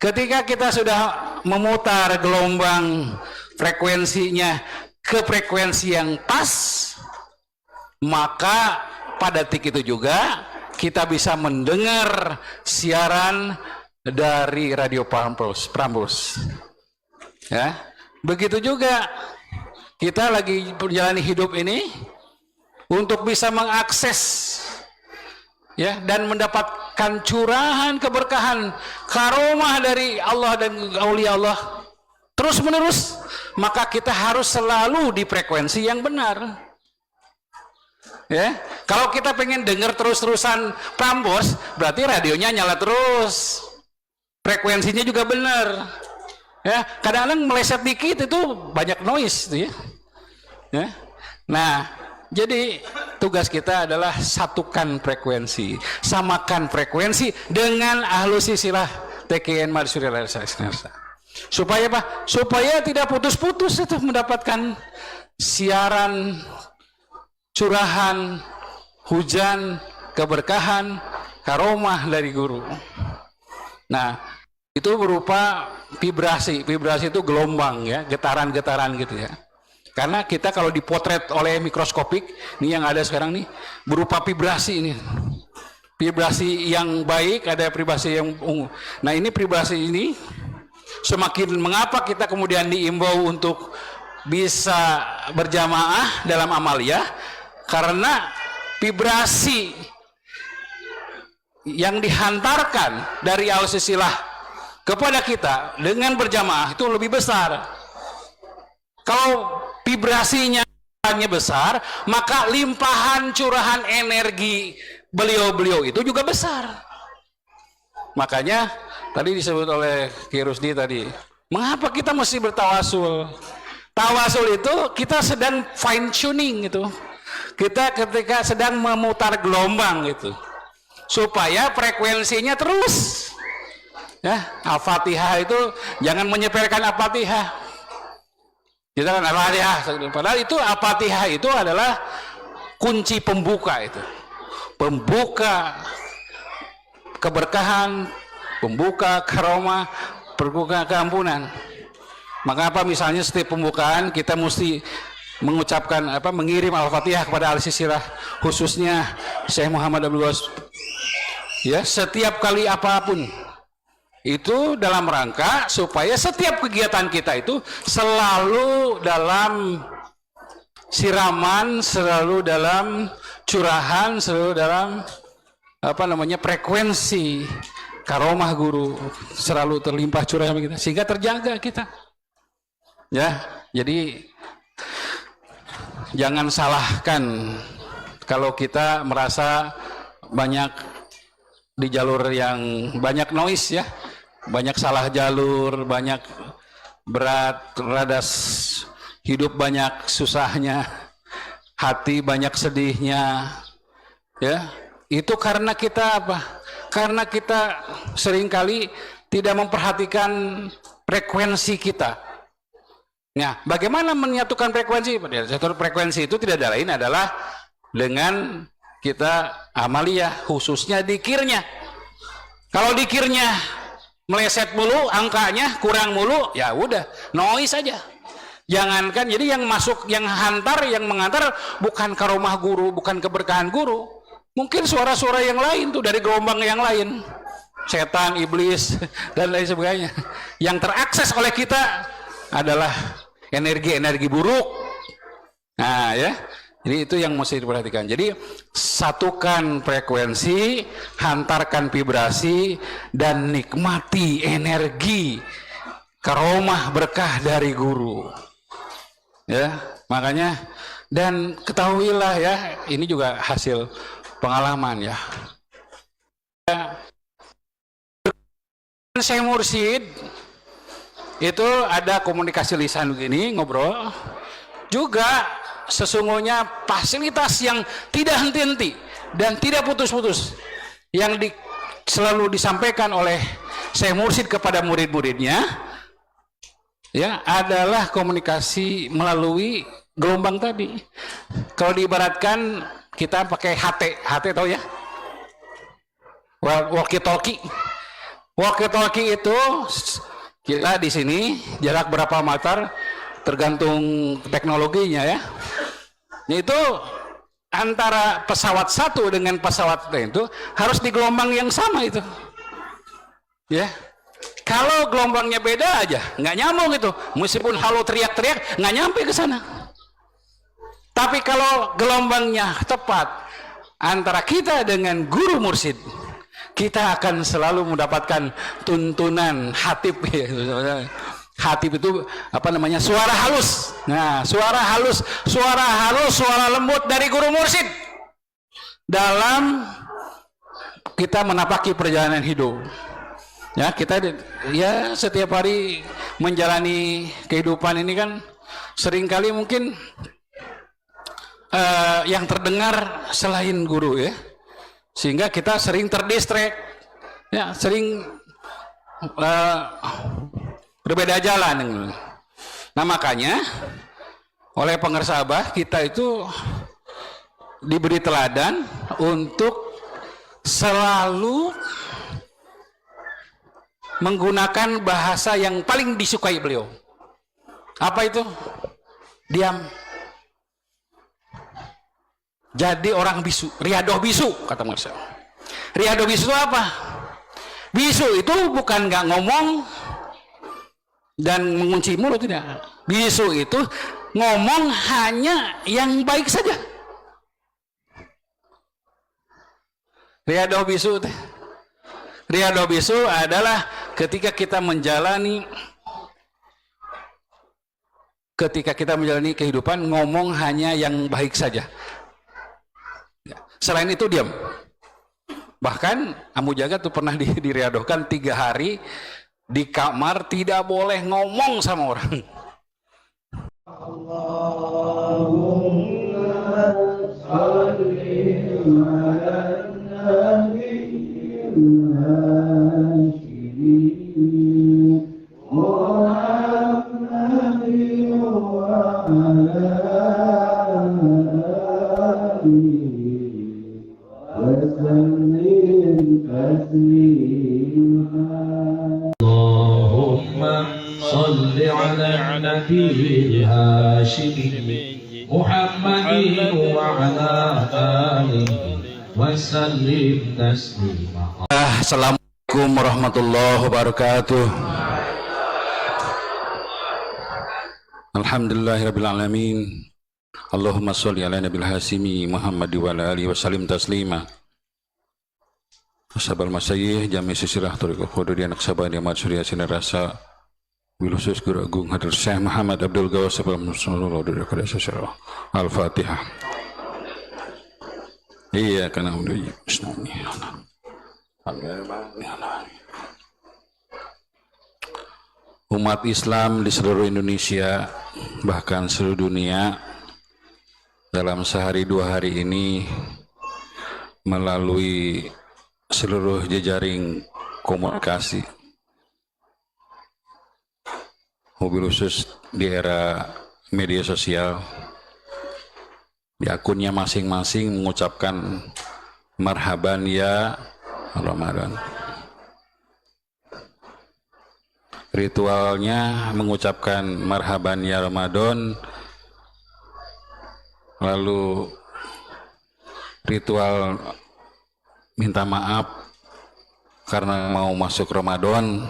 Ketika kita sudah memutar gelombang frekuensinya ke frekuensi yang pas, maka pada detik itu juga kita bisa mendengar siaran dari Radio Prambors. Ya, begitu juga kita lagi menjalani hidup ini untuk bisa mengakses ya dan mendapatkan curahan keberkahan karomah dari Allah dan aulia Allah terus menerus, maka kita harus selalu di frekuensi yang benar. Ya, kalau kita pengen dengar terus-terusan Prambors, berarti radionya nyala terus, frekuensinya juga benar. Ya, kadang-kadang meleset dikit itu banyak noise, ya. Ya. Nah, jadi tugas kita adalah satukan frekuensi, samakan frekuensi dengan ahlu silsilah TKN Marsurial Narsa. Supaya apa? Supaya tidak putus-putus itu mendapatkan siaran, curahan, hujan, keberkahan, karomah dari guru. Nah, itu berupa vibrasi. Vibrasi itu gelombang ya, getaran-getaran gitu ya. Karena kita kalau dipotret oleh mikroskopik, ini yang ada sekarang nih, berupa vibrasi ini. Vibrasi yang baik, ada vibrasi yang ungu. Nah ini vibrasi ini, semakin mengapa kita kemudian diimbau untuk bisa berjamaah dalam amaliyah, karena vibrasi yang dihantarkan dari al-silsilah kepada kita dengan berjamaah itu lebih besar. Kalau vibrasinya besar, maka limpahan curahan energi beliau-beliau itu juga besar. Makanya tadi disebut oleh Ki Rusdi tadi, mengapa kita mesti bertawasul? Tawasul itu kita sedang fine tuning itu. Kita ketika sedang memutar gelombang itu, supaya frekuensinya terus. Ya, Al-Fatihah itu jangan menyepelekan Al-Fatihah. Kita kan Al-Fatihah, padahal itu Al-Fatihah itu adalah kunci pembuka itu. Pembuka keberkahan, pembuka karomah, pembuka keampunan. Maka apa misalnya setiap pembukaan kita mesti mengucapkan mengirim Al-Fatihah kepada al-silsilah, khususnya Syekh Muhammad Abdul Ghaus. Ya, setiap kali apapun itu dalam rangka supaya setiap kegiatan kita itu selalu dalam siraman, selalu dalam curahan, selalu dalam frekuensi karomah guru, selalu terlimpah curahan kita sehingga terjaga kita. Ya, jadi jangan salahkan kalau kita merasa banyak di jalur yang banyak noise ya, banyak salah jalur, banyak berat, radas hidup banyak susahnya, hati banyak sedihnya, ya itu karena kita apa? Karena kita seringkali tidak memperhatikan frekuensi kita. Nah, bagaimana menyatukan frekuensi? Satu frekuensi itu tidak ada lain adalah dengan kita amaliyah, khususnya dikirnya. Kalau dikirnya meleset mulu, angkanya kurang mulu, ya udah noise saja. Jangankan, jadi yang masuk, yang hantar, yang mengantar bukan karomah guru, bukan keberkahan guru, mungkin suara-suara yang lain tuh dari gelombang yang lain, setan, iblis dan lain sebagainya. Yang terakses oleh kita adalah energi-energi buruk. Nah ya, jadi itu yang mesti diperhatikan. Jadi satukan frekuensi, hantarkan vibrasi, dan nikmati energi karomah berkah dari guru. Ya, makanya dan ketahuilah ya, ini juga hasil pengalaman ya. Syekh Mursyid itu ada komunikasi lisan begini, ngobrol. Juga sesungguhnya fasilitas yang tidak henti-henti dan tidak putus-putus yang selalu disampaikan oleh Syekh Mursyid kepada murid-muridnya ya adalah komunikasi melalui gelombang tadi. Kalau diibaratkan kita pakai HT tahu ya? Walkie talkie. Walkie-talkie itu kita di sini jarak berapa meter tergantung teknologinya ya. Itu antara pesawat satu dengan pesawat lain itu harus di gelombang yang sama itu. Ya. Kalau gelombangnya beda aja, nggak nyambung itu. Meskipun halo teriak-teriak, nggak nyampe ke sana. Tapi kalau gelombangnya tepat antara kita dengan guru mursyid, kita akan selalu mendapatkan tuntunan hatib. Hatib itu apa namanya? Suara halus. Nah, suara halus, suara lembut dari guru mursyid dalam kita menapaki perjalanan hidup. Ya, kita ya setiap hari menjalani kehidupan ini kan seringkali mungkin yang terdengar selain guru ya, sehingga kita sering terdistrek, ya sering berbeda jalan. Nah makanya oleh pengersabah kita itu diberi teladan untuk selalu menggunakan bahasa yang paling disukai beliau. Apa itu? Diam. Jadi orang bisu, riadoh bisu kata Marcel. Riadoh bisu itu apa? Bisu itu bukan nggak ngomong dan mengunci mulut, tidak. Bisu itu ngomong hanya yang baik saja. Riadoh bisu, riadoh bisu adalah ketika kita menjalani kehidupan, ngomong hanya yang baik saja. Selain itu diam. Bahkan Amu Jagat tuh pernah diriadohkan 3 hari di kamar tidak boleh ngomong sama orang. Allahumma sholli ala Nabi Hashimi Muhammadin wa ala alihi wa sallim taslima. Assalamualaikum warahmatullahi wabarakatuh. Alhamdulillahirabbil alamin. Allahumma sholli ala nabil Hashimi Muhammad wa ala alihi wa sallim taslima. Ashabal masyayikh jami sisirah tariqah khududi anak sabani amat surya sinar rasa Wilusus Guru Agung Hadir Syekh Muhammad Abdul Gawas Al-Fatihah. Iya karena udah umat Islam di seluruh Indonesia bahkan seluruh dunia dalam sehari 2 hari ini melalui seluruh jejaring komunikasi, mobil khusus di era media sosial, di akunnya masing-masing mengucapkan marhaban ya Ramadan. Ritualnya mengucapkan marhaban ya Ramadan, lalu ritual minta maaf karena mau masuk Ramadan,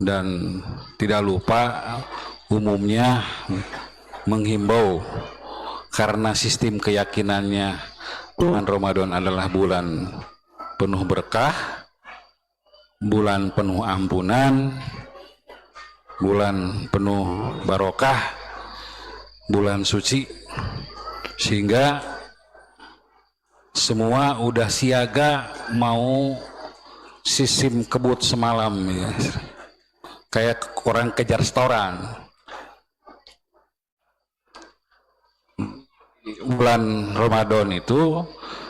dan tidak lupa umumnya menghimbau karena sistem keyakinannya bulan Ramadan adalah bulan penuh berkah, bulan penuh ampunan, bulan penuh barokah, bulan suci, sehingga semua udah siaga mau sistem kebut semalam ya. Kayak orang kejar setoran. Bulan Ramadan itu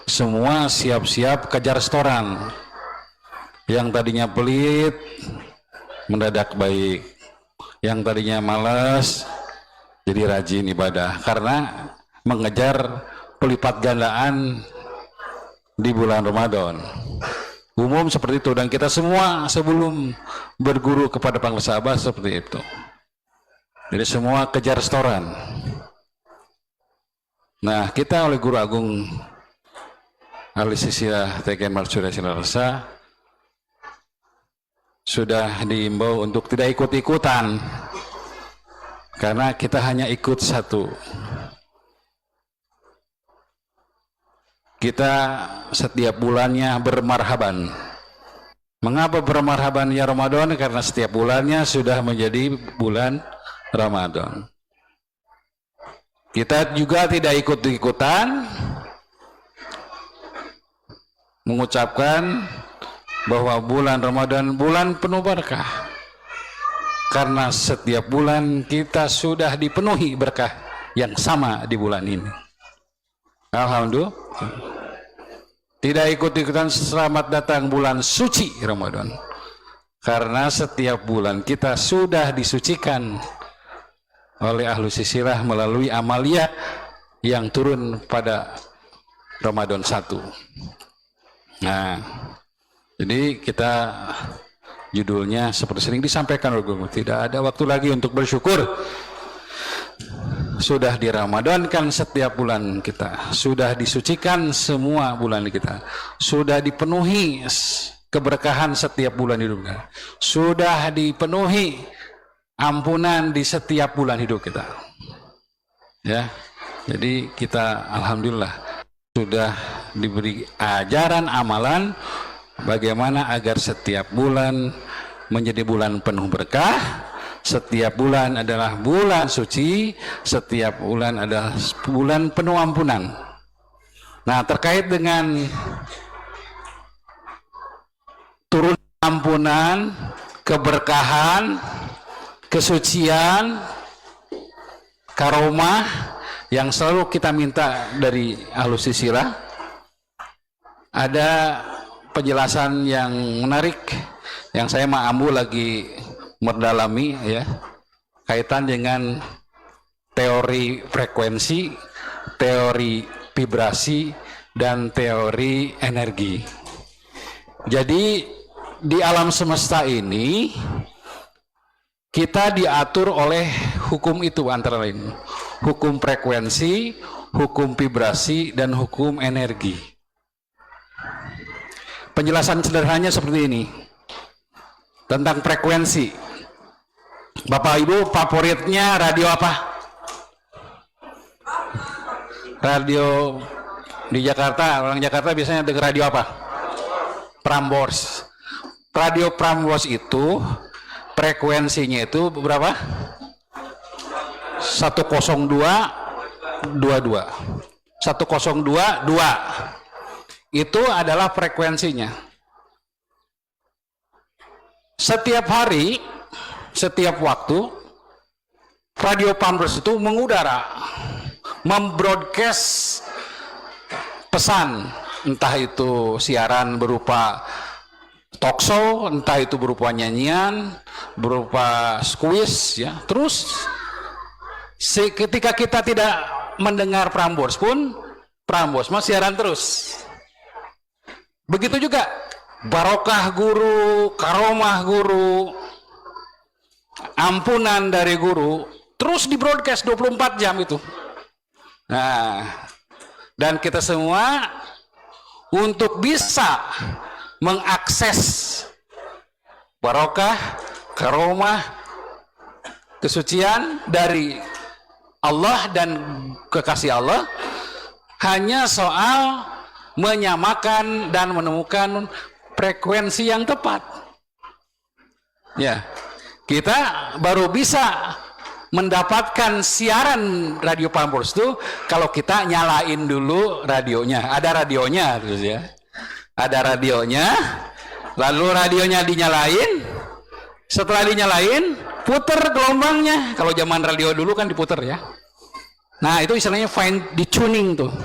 semua siap-siap kejar setoran. Yang tadinya pelit mendadak baik, yang tadinya malas jadi rajin ibadah karena mengejar pelipat gandaan di bulan Ramadan. umum seperti itu, dan kita semua sebelum berguru kepada para sahabat seperti itu. Jadi semua kejar setoran. Nah, kita oleh Guru Agung Ahli Silsilah TKN Marzuki Silarsa sudah diimbau untuk tidak ikut-ikutan, karena kita hanya ikut satu. Kita setiap bulannya bermarhaban. Mengapa bermarhaban ya Ramadan? Karena setiap bulannya sudah menjadi bulan Ramadan. Kita juga tidak ikut-ikutan mengucapkan bahwa bulan Ramadan bulan penuh berkah, karena setiap bulan kita sudah dipenuhi berkah yang sama di bulan ini. Alhamdulillah. Tidak ikut-ikutan selamat datang bulan suci Ramadan, karena setiap bulan kita sudah disucikan oleh ahlu silsilah melalui amalia yang turun pada Ramadan 1. Nah, jadi kita judulnya seperti sering disampaikan oleh Guru, tidak ada waktu lagi untuk bersyukur. Sudah diramadankan setiap bulan kita, sudah disucikan semua bulan kita, sudah dipenuhi keberkahan setiap bulan hidup kita, sudah dipenuhi ampunan di setiap bulan hidup kita. Ya, jadi kita alhamdulillah sudah diberi ajaran amalan bagaimana agar setiap bulan menjadi bulan penuh berkah, setiap bulan adalah bulan suci, setiap bulan adalah bulan penuh ampunan. Nah, terkait dengan turun ampunan, keberkahan, kesucian, karomah yang selalu kita minta dari ahlus silsilah, ada penjelasan yang menarik yang saya Ambu lagi mendalami, ya, kaitan dengan teori frekuensi, teori vibrasi, dan teori energi. Jadi di alam semesta ini kita diatur oleh hukum itu, antara lain hukum frekuensi, hukum vibrasi, dan hukum energi. Penjelasan sederhananya seperti ini tentang frekuensi. Bapak Ibu favoritnya radio apa? Radio di Jakarta, orang Jakarta biasanya dengar radio apa? Prambors. Radio Prambors itu frekuensinya itu berapa? 102,22. 102,2 itu adalah frekuensinya. Setiap hari, setiap waktu, radio Prambors itu mengudara, membroadcast pesan, entah itu siaran berupa talk show, entah itu berupa nyanyian, berupa squeeze, ya. Terus ketika kita tidak mendengar Prambors pun, Prambors masih siaran terus. Begitu juga barokah guru, karomah guru, ampunan dari guru terus di broadcast 24 jam itu. Nah, dan kita semua untuk bisa mengakses barokah, karomah, kesucian dari Allah dan kekasih Allah hanya soal menyamakan dan menemukan frekuensi yang tepat. Ya, kita baru bisa mendapatkan siaran radio Prambors itu kalau kita nyalain dulu radionya. Ada radionya terus, ya. Ada radionya, lalu radionya dinyalain. Setelah dinyalain, puter gelombangnya. Kalau zaman radio dulu kan diputer, ya. Nah, itu istilahnya fine tuning tuh.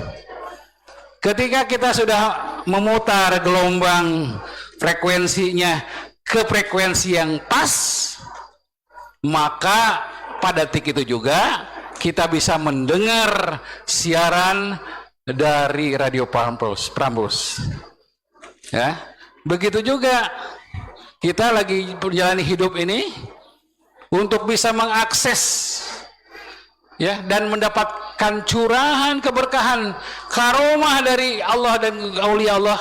Ketika kita sudah memutar gelombang frekuensinya ke frekuensi yang pas, maka pada detik itu juga kita bisa mendengar siaran dari radio Prambors. Ya, Begitu juga kita lagi menjalani hidup ini untuk bisa mengakses ya dan mendapatkan curahan keberkahan karomah dari Allah dan aulia Allah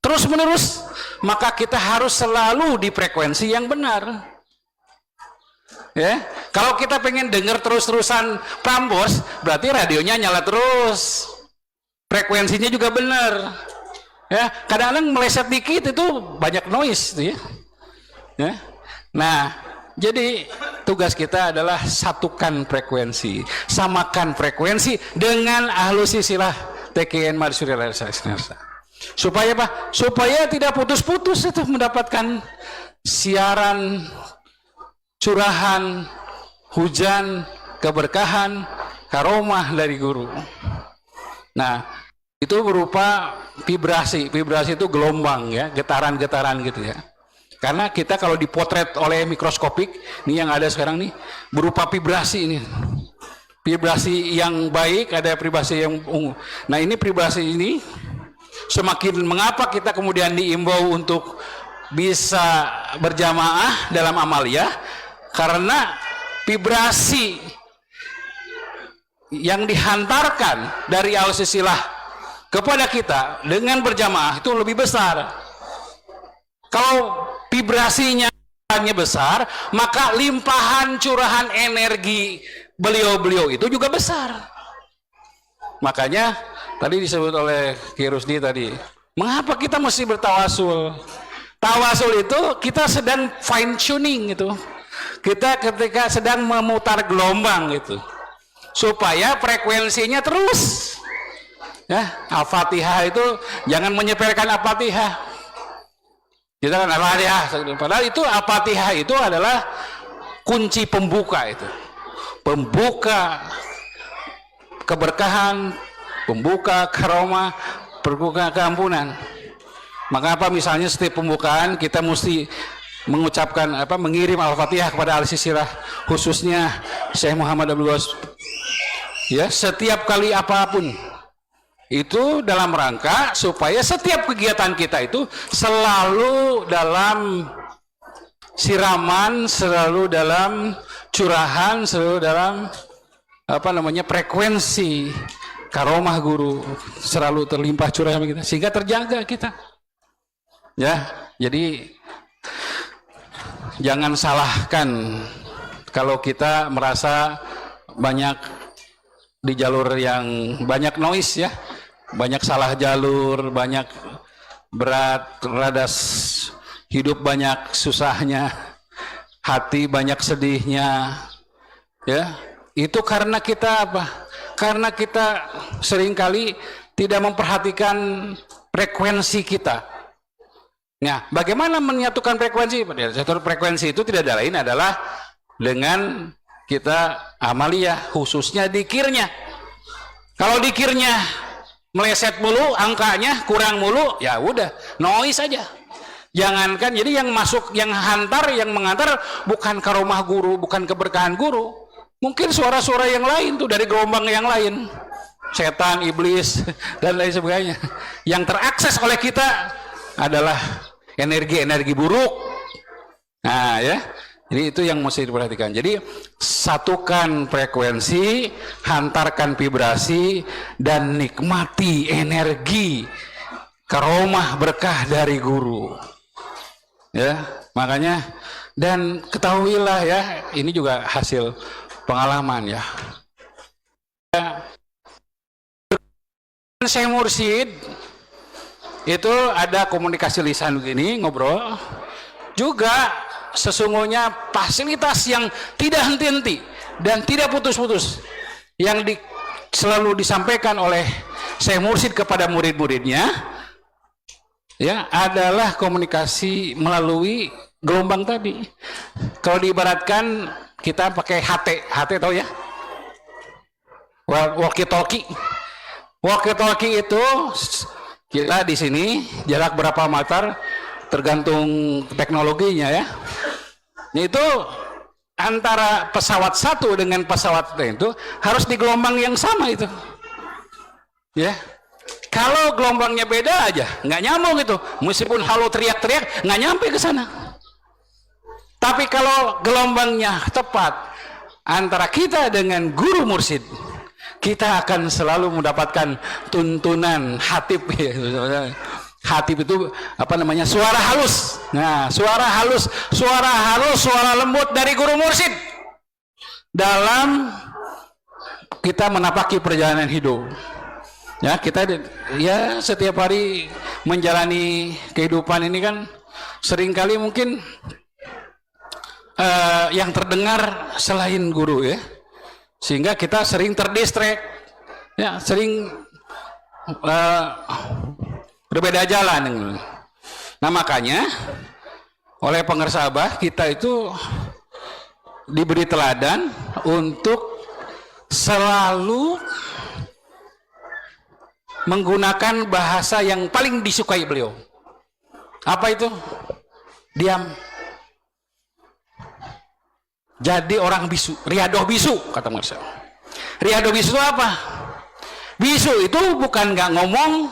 terus menerus, maka kita harus selalu di frekuensi yang benar. Ya, kalau kita pengen dengar terus-terusan Prambors, berarti radionya nyala terus, frekuensinya juga benar. Ya, kadang-kadang meleset dikit itu banyak noise, ya. Ya. Nah, jadi tugas kita adalah satukan frekuensi, samakan frekuensi dengan ahlu silsilah TKN Marsuri Larsa. Supaya apa? Supaya tidak putus-putus itu mendapatkan siaran, curahan, hujan, keberkahan, karomah dari guru. Nah, itu berupa vibrasi. Vibrasi itu gelombang ya, getaran-getaran gitu ya. Karena kita kalau dipotret oleh mikroskopik, ini yang ada sekarang nih, berupa vibrasi ini. Vibrasi yang baik, ada vibrasi yang ungu. Nah, ini vibrasi ini semakin mengapa kita kemudian diimbau untuk bisa berjamaah dalam amaliyah, karena vibrasi yang dihantarkan dari silsilah kepada kita dengan berjamaah itu lebih besar. Kalau vibrasinya besar, maka limpahan curahan energi beliau-beliau itu juga besar. Makanya tadi disebut oleh Ki Rusdi tadi, mengapa kita mesti bertawasul? Tawasul itu kita sedang fine tuning itu. Kita ketika sedang memutar gelombang gitu, supaya frekuensinya terus. Ya, Al-Fatihah itu jangan menyepelekan Al-Fatihah. Kita kan Al-Fatihah, padahal itu Al-Fatihah itu adalah kunci pembuka itu. Pembuka keberkahan, pembuka karomah, pembuka keampunan. Maka apa misalnya setiap pembukaan kita mesti mengucapkan mengirim Al-Fatihah kepada Al-Silsilah, khususnya Syekh Muhammad Abdul Ghaus. Ya, setiap kali apapun itu dalam rangka supaya setiap kegiatan kita itu selalu dalam siraman, selalu dalam curahan, selalu dalam frekuensi karomah guru, selalu terlimpah curahan kita sehingga terjaga kita. Ya, jadi jangan salahkan kalau kita merasa banyak di jalur yang banyak noise ya, banyak salah jalur, banyak berat, radas hidup banyak susahnya, hati banyak sedihnya, ya itu karena kita apa? Karena kita seringkali tidak memperhatikan frekuensi kita. Nah, bagaimana menyatukan frekuensi? Satu frekuensi itu tidak ada lain adalah dengan kita amaliyah, khususnya dikirnya. Kalau dikirnya meleset mulu, angkanya kurang mulu, ya udah noise aja. Jangankan, jadi yang masuk, yang hantar, yang mengantar bukan karomah guru, bukan keberkahan guru. Mungkin suara-suara yang lain tuh dari gelombang yang lain, setan, iblis dan lain sebagainya. Yang terakses oleh kita adalah energi-energi buruk. Nah ya, jadi itu yang mesti diperhatikan. Jadi satukan frekuensi, hantarkan vibrasi, dan nikmati energi karomah berkah dari guru. Ya, makanya dan ketahuilah ya, ini juga hasil pengalaman ya. Syekh Mursyid itu ada komunikasi lisan begini, ngobrol. Juga sesungguhnya fasilitas yang tidak henti-henti dan tidak putus-putus yang selalu disampaikan oleh Syekh Mursyid kepada murid-muridnya ya adalah komunikasi melalui gelombang tadi. Kalau diibaratkan kita pakai HT tahu ya? Walkie talkie. Walkie talkie itu kita di sini jarak berapa meter tergantung teknologinya ya. Itu antara pesawat satu dengan pesawat lain itu harus di gelombang yang sama itu. Ya. Kalau gelombangnya beda aja, nggak nyambung itu. Meskipun halo teriak-teriak, nggak nyampe ke sana. Tapi kalau gelombangnya tepat antara kita dengan guru mursyid, kita akan selalu mendapatkan tuntunan hatib. Hatib itu apa namanya? Suara halus. Nah, suara halus, suara lembut dari guru mursyid dalam kita menapaki perjalanan hidup. Ya, kita ya setiap hari menjalani kehidupan ini kan seringkali mungkin yang terdengar selain guru ya, sehingga kita sering terdistrek, ya sering berbeda jalan. Nah makanya oleh pengersabah kita itu diberi teladan untuk selalu menggunakan bahasa yang paling disukai beliau. Apa itu? Diam. Jadi orang bisu, riadoh bisu, kata Marcel. Riadoh bisu itu apa? Bisu itu bukan nggak ngomong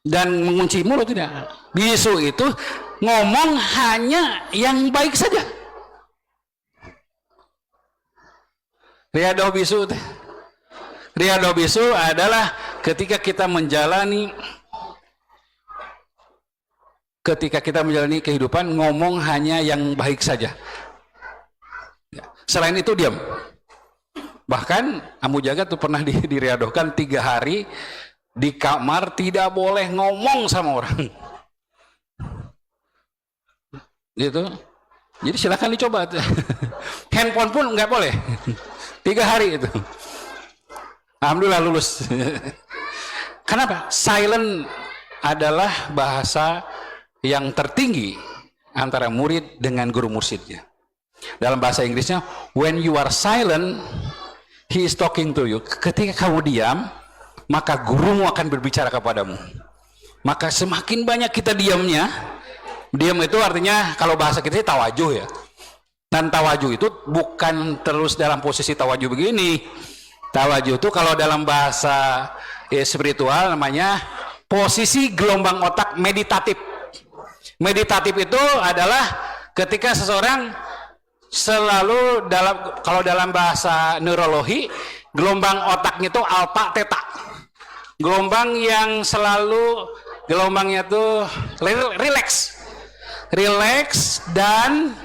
dan mengunci mulut, tidak. Bisu itu ngomong hanya yang baik saja. Riadoh bisu, riadoh bisu adalah ketika kita menjalani kehidupan, ngomong hanya yang baik saja. Selain itu diam. Bahkan Amu Jagat tuh pernah diriadohkan 3 hari di kamar tidak boleh ngomong sama orang. Gitu. Jadi silakan dicoba. Handphone pun nggak boleh. 3 hari itu. Alhamdulillah lulus. Kenapa? Silent adalah bahasa yang tertinggi antara murid dengan guru mursyidnya. Dalam bahasa Inggrisnya, when you are silent, he is talking to you. Ketika kamu diam, maka gurumu akan berbicara kepadamu. Maka semakin banyak kita diamnya, diam itu artinya kalau bahasa kita tawajuh ya. Dan tawajuh itu bukan terus dalam posisi tawajuh begini. Tawajuh itu kalau dalam bahasa spiritual namanya posisi gelombang otak meditatif. Meditatif itu adalah ketika seseorang selalu kalau dalam bahasa neurologi, gelombang otaknya itu alfa theta. Gelombang yang selalu gelombangnya itu relax dan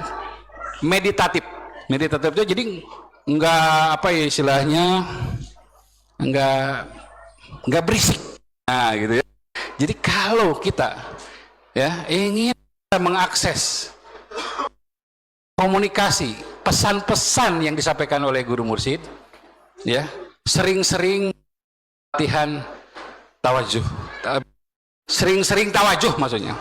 meditatif. Meditatif itu jadi enggak apa ya istilahnya, enggak berisik. Nah, gitu ya. Jadi kalau kita ya ingin mengakses komunikasi, pesan-pesan yang disampaikan oleh guru mursyid, ya sering-sering latihan tawajuh, sering-sering tawajuh maksudnya.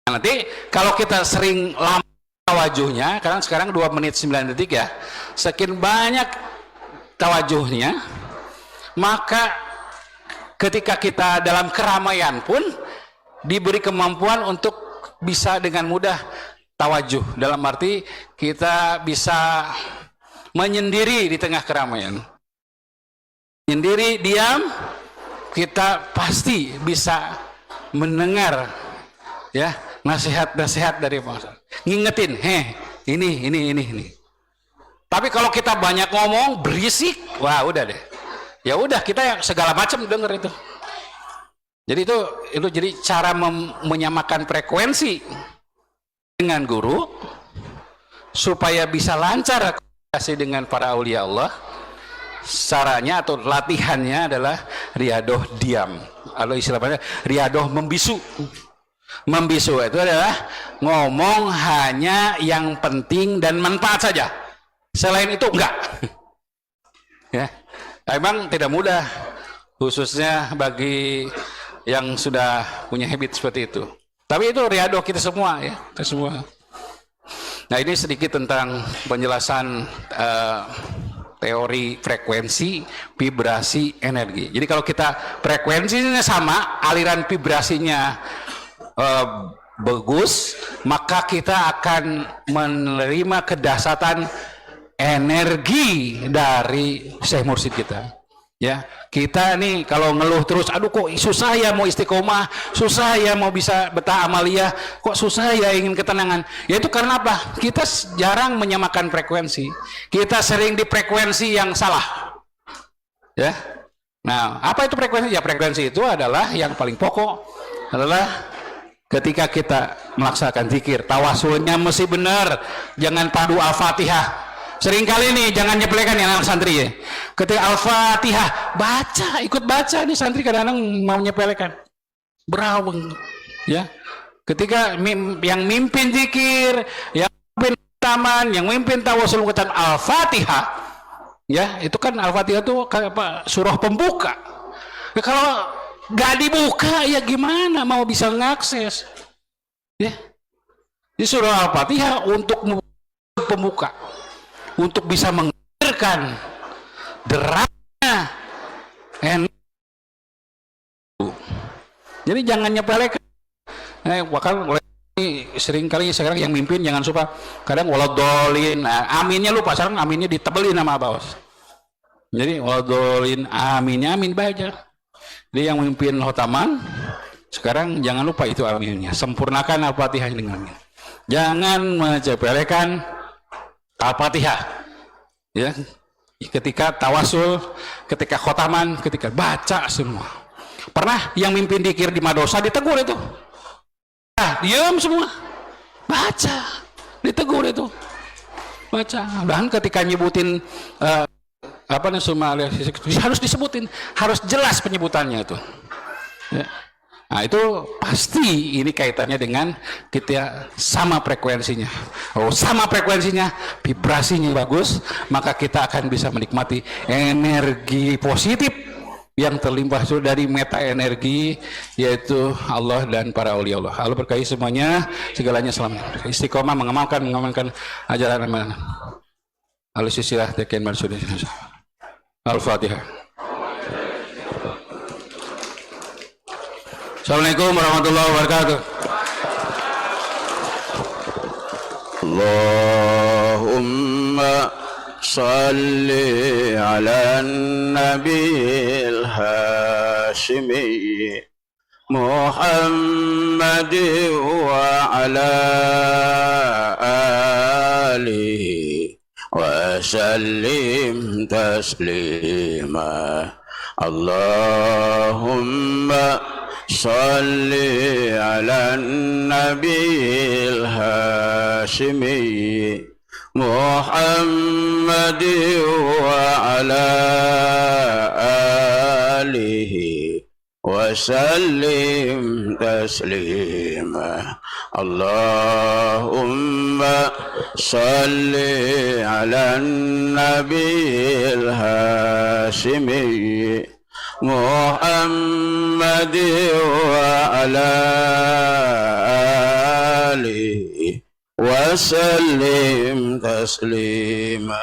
Nah, nanti kalau kita sering lama tawajuhnya, karena sekarang 2 menit 9 detik ya, sekian banyak tawajuhnya, maka ketika kita dalam keramaian pun diberi kemampuan untuk bisa dengan mudah tawajuh, dalam arti kita bisa menyendiri di tengah keramaian, menyendiri diam, kita pasti bisa mendengar ya nasihat-nasihat dari Pak, ngingetin, ini. Tapi kalau kita banyak ngomong berisik, wah udah deh, ya udah kita segala macam denger itu. Jadi itu jadi cara menyamakan frekuensi dengan guru supaya bisa lancar komunikasi dengan para aulia Allah. Caranya atau latihannya adalah riadoh diam, atau istilahnya riadoh membisu. Membisu itu adalah ngomong hanya yang penting dan manfaat saja, selain itu enggak. Ya, emang tidak mudah, khususnya bagi yang sudah punya habit seperti itu. Tapi itu riadoh kita semua ya, kita semua. Nah ini sedikit tentang penjelasan teori frekuensi, vibrasi, energi. Jadi kalau kita frekuensinya sama, aliran vibrasinya bagus, maka kita akan menerima kedahsyatan energi dari Syekh Mursyid kita. Ya, kita nih kalau ngeluh terus, aduh kok susah ya mau istiqomah, susah ya mau bisa betah amaliyah, kok susah ya ingin ketenangan. Ya itu karena apa? Kita jarang menyamakan frekuensi. Kita sering di frekuensi yang salah. Ya. Nah, apa itu frekuensi? Ya frekuensi itu adalah yang paling pokok adalah ketika kita melaksanakan zikir, tawasulnya mesti benar, jangan padu Al-Fatihah. Seringkali nih jangan nyepelekan ya anak santri ya. Ketika Al-Fatihah baca, ikut baca nih santri kadang-kadang mau nyepelekan. Berawang ya. Ketika yang mimpin zikir, yang mimpin taman, yang mimpin tawasul mengucapkan Al-Fatihah, ya itu kan Al-Fatihah itu apa, surah pembuka. Ya, kalau nggak dibuka ya gimana mau bisa ngakses? Ya, di surah Al-Fatihah untuk pembuka, untuk bisa mengalirkan derasnya jadi jangan nyepelekan. Bahkan sering kali sekarang yang mimpin jangan suka kadang waladolin, aminnya lupa, sekarang aminnya ditebelin sama bos. Jadi waladolin, aminnya amin baca. Jadi yang memimpin khotaman sekarang jangan lupa itu aminnya, sempurnakan Al-Fatihah dengan amin. Jangan mencepelekan Al-Fatihah ya, ketika tawasul, ketika khotaman, ketika baca semua. Pernah yang mimpin dikir di madosa ditegur itu, diam semua, baca, ditegur itu, baca. Dan ketika nyebutin apa namanya harus disebutin, harus jelas penyebutannya itu ya. Nah itu pasti ini kaitannya dengan kita sama frekuensinya. Oh sama frekuensinya, vibrasinya bagus, maka kita akan bisa menikmati energi positif yang terlimpah dari meta energi, yaitu Allah dan para awliya Allah. Allah berkahi semuanya, segalanya selamat. Istiqomah mengamalkan ajaran amanah. Al-Sisilah Tekin Marsudi. Al-Fatihah. Assalamualaikum warahmatullahi wabarakatuh. Allahumma salli ala nabiyil hashimi Muhammad wa ala alihi wa sallim taslima. Allahumma salli ala nabiyil hashimi Muhammad wa ala alihi wa sallim taslima. Allahumma salli ala nabiyil hashimi Muhammad wa ala alihi wa sallim taslima.